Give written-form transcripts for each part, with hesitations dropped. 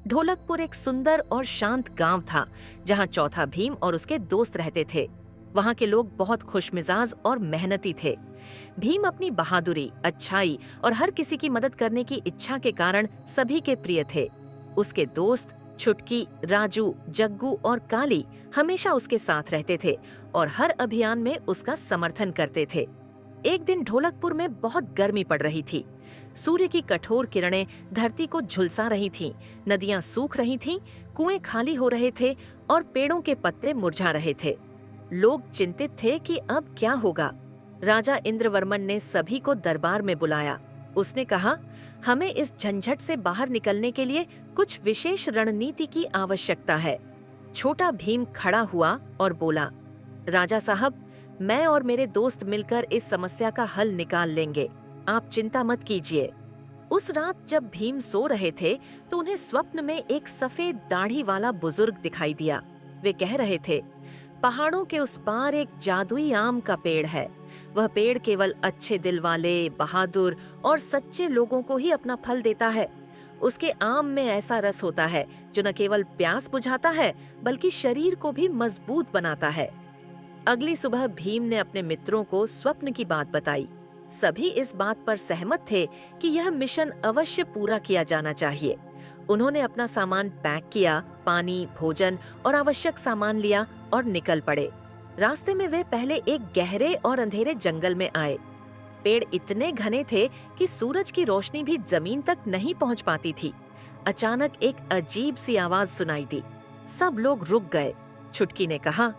ढोलकपुर एक सुंदर और शांत गांव था, जहां चौथा भीम और उसके दोस्त रहते थे। वहां के लोग बहुत खुशमिजाज और मेहनती थे। भीम अपनी बहादुरी, अच्छाई और हर किसी की मदद करने की इच्छा के कारण सभी के प्रिय थे। उसके दोस्त छुटकी, राजू, जग्गू और काली हमेशा उसके साथ रहते थे और हर अभियान में उसका समर्थन करते थे। एक दिन ढोलकपुर में बहुत गर्मी पड़ रही थी। सूर्य की कठोर किरणें धरती को झुलसा रही थीं, नदियां सूख रही थीं, कुएं खाली हो रहे थे और पेड़ों के पत्ते मुरझा रहे थे। लोग चिंतित थे कि अब क्या होगा। राजा इंद्रवर्मन ने सभी को दरबार में बुलाया। उसने कहा, हमें इस झंझट से बाहर निकलने के लिए कुछ विशेष रणनीति की आवश्यकता है। छोटा भीम खड़ा हुआ और बोला, राजा साहब, मैं और मेरे दोस्त मिलकर इस समस्या का हल निकाल लेंगे। आप चिंता मत कीजिए। उस रात जब भीम सो रहे थे तो उन्हें स्वप्न में एक सफेद दाढ़ी वाला बुजुर्ग दिखाई दिया। वे कह रहे थे, पहाड़ों के उस पार एक जादुई आम का पेड़ है। वह पेड़ केवल अच्छे दिल वाले, बहादुर और सच्चे लोगों को ही अपना फल देता है। उसके आम में ऐसा रस होता है जो न केवल प्यास बुझाता है बल्कि शरीर को भी मजबूत बनाता है। अगली सुबह भीम ने अपने मित्रों को स्वप्न की बात बताई। सभी इस बात पर सहमत थे कि यह मिशन अवश्य पूरा किया जाना चाहिए। उन्होंने अपना सामान पैक किया, पानी, भोजन और आवश्यक सामान लिया और निकल पड़े। रास्ते में वे पहले एक गहरे और अंधेरे जंगल में आए। पेड़ इतने घने थे कि सूरज की रोशनी भी जमीन तक नहीं पहुंच पाती थी। अचानक एक अजीब सी आवाज सुनाई दी। सब लोग रुक गए। छुटकी ने कहा,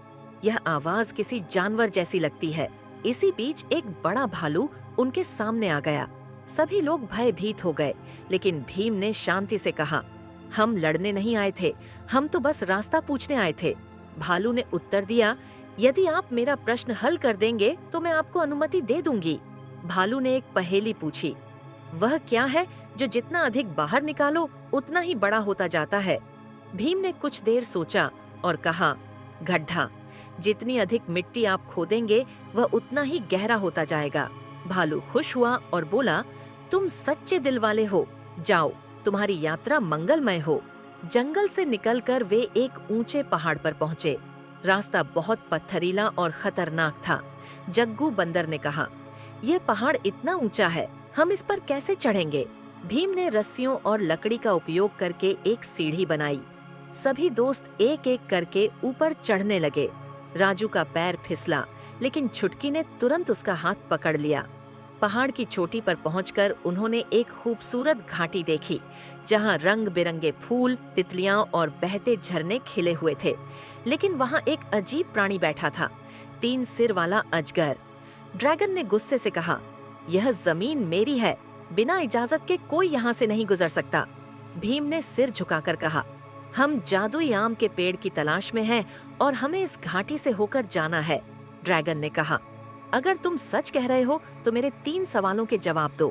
यह आवाज किसी जानवर जैसी लगती है। इसी बीच एक बड़ा भालू उनके सामने आ गया। सभी लोग भयभीत हो गए, लेकिन भीम ने शांति से कहा, हम लड़ने नहीं आए थे, हम तो बस रास्ता पूछने आए थे। भालू ने उत्तर दिया, यदि आप मेरा प्रश्न हल कर देंगे तो मैं आपको अनुमति दे दूंगी। भालू ने एक पहेली पूछी, वह क्या है जो जितना अधिक बाहर निकालो उतना ही बड़ा होता जाता है? भीम ने कुछ देर सोचा और कहा, गड्ढा। जितनी अधिक मिट्टी आप खोदेंगे वह उतना ही गहरा होता जाएगा। भालू खुश हुआ और बोला, तुम सच्चे दिल वाले हो, जाओ, तुम्हारी यात्रा मंगलमय हो। जंगल से निकलकर वे एक ऊंचे पहाड़ पर पहुंचे। रास्ता बहुत पत्थरीला और खतरनाक था। जग्गू बंदर ने कहा, यह पहाड़ इतना ऊंचा है, हम इस पर कैसे चढ़ेंगे? भीम ने रस्सियों और लकड़ी का उपयोग करके एक सीढ़ी बनाई। सभी दोस्त एक एक करके ऊपर चढ़ने लगे। राजू का पैर फिसला, लेकिन छुटकी ने तुरंत उसका हाथ पकड़ लिया। पहाड़ की चोटी पर पहुंचकर उन्होंने एक खूबसूरत घाटी देखी, जहां रंग बिरंगे फूल, तितलियां और बहते झरने खिले हुए थे। लेकिन वहां एक अजीब प्राणी बैठा था, 3 सिर वाला अजगर। ड्रैगन ने गुस्से से कहा, यह जमीन मेरी है, बिना इजाजत के कोई यहाँ से नहीं गुजर सकता। भीम ने सिर झुकाकर कहा, हम जादुई आम के पेड़ की तलाश में हैं और हमें इस घाटी से होकर जाना है। ड्रैगन ने कहा, अगर तुम सच कह रहे हो तो मेरे 3 सवालों के जवाब दो।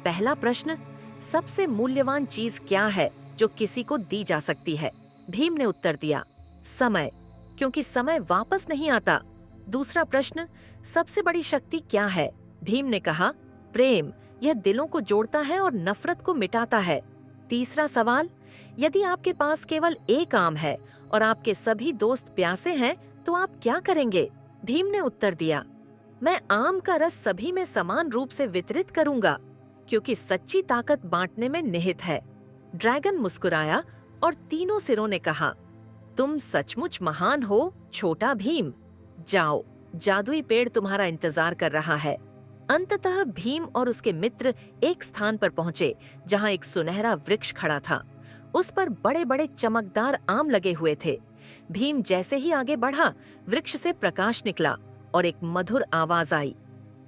पहला प्रश्न, सबसे मूल्यवान चीज क्या है जो किसी को दी जा सकती है? भीम ने उत्तर दिया, समय, क्योंकि समय वापस नहीं आता। दूसरा प्रश्न, सबसे बड़ी शक्ति क्या है? भीम ने कहा, प्रेम, यह दिलों को जोड़ता है और नफरत को मिटाता है। तीसरा सवाल, यदि आपके पास केवल एक आम है और आपके सभी दोस्त प्यासे हैं तो आप क्या करेंगे? भीम ने उत्तर दिया, मैं आम का रस सभी में समान रूप से वितरित करूंगा, क्योंकि सच्ची ताकत बांटने में निहित है। ड्रैगन मुस्कुराया और तीनों सिरों ने कहा, तुम सचमुच महान हो, छोटा भीम। जाओ, जादुई पेड़ तुम्हारा इंतजार कर रहा है। अंततः भीम और उसके मित्र एक स्थान पर पहुंचे जहां एक सुनहरा वृक्ष खड़ा था। उस पर बड़े बड़े चमकदार आम लगे हुए थे। भीम जैसे ही आगे बढ़ा, वृक्ष से प्रकाश निकला और एक मधुर आवाज आई,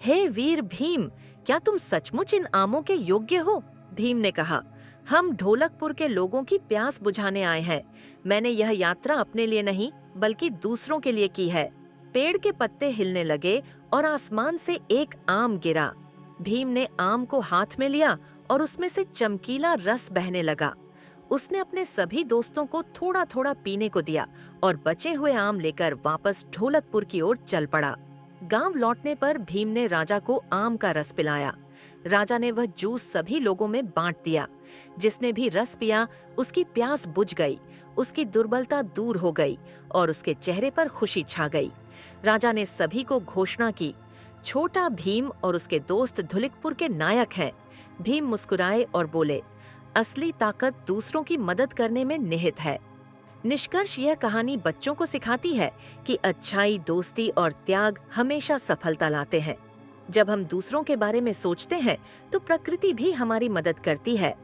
हे वीर भीम, क्या तुम सचमुच इन आमों के योग्य हो? भीम ने कहा, हम ढोलकपुर के लोगों की प्यास बुझाने आए हैं। मैंने यह यात्रा अपने लिए नहीं बल्कि दूसरों के लिए की है। पेड़ के पत्ते हिलने लगे और आसमान से एक आम गिरा। भीम ने आम को हाथ में लिया और उसमें से चमकीला रस बहने लगा। उसने अपने सभी दोस्तों को थोड़ा थोड़ा पीने को दिया और बचे हुए आम लेकर वापस ढोलकपुर की ओर चल पड़ा। गांव लौटने पर भीम ने राजा को आम का रस पिलाया। राजा ने वह जूस सभी लोगों में बांट दिया। जिसने भी रस पिया उसकी प्यास बुझ गई, उसकी दुर्बलता दूर हो गई और उसके चेहरे पर खुशी छा गई। राजा ने सभी को घोषणा की, छोटा भीम और उसके दोस्त धुलिकपुर के नायक हैं। भीम मुस्कुराए और बोले, असली ताकत दूसरों की मदद करने में निहित है। निष्कर्ष यह कहानी बच्चों को सिखाती है कि अच्छाई, दोस्ती और त्याग हमेशा सफलता लाते हैं। जब हम दूसरों के बारे में सोचते हैं तो प्रकृति भी हमारी मदद करती है।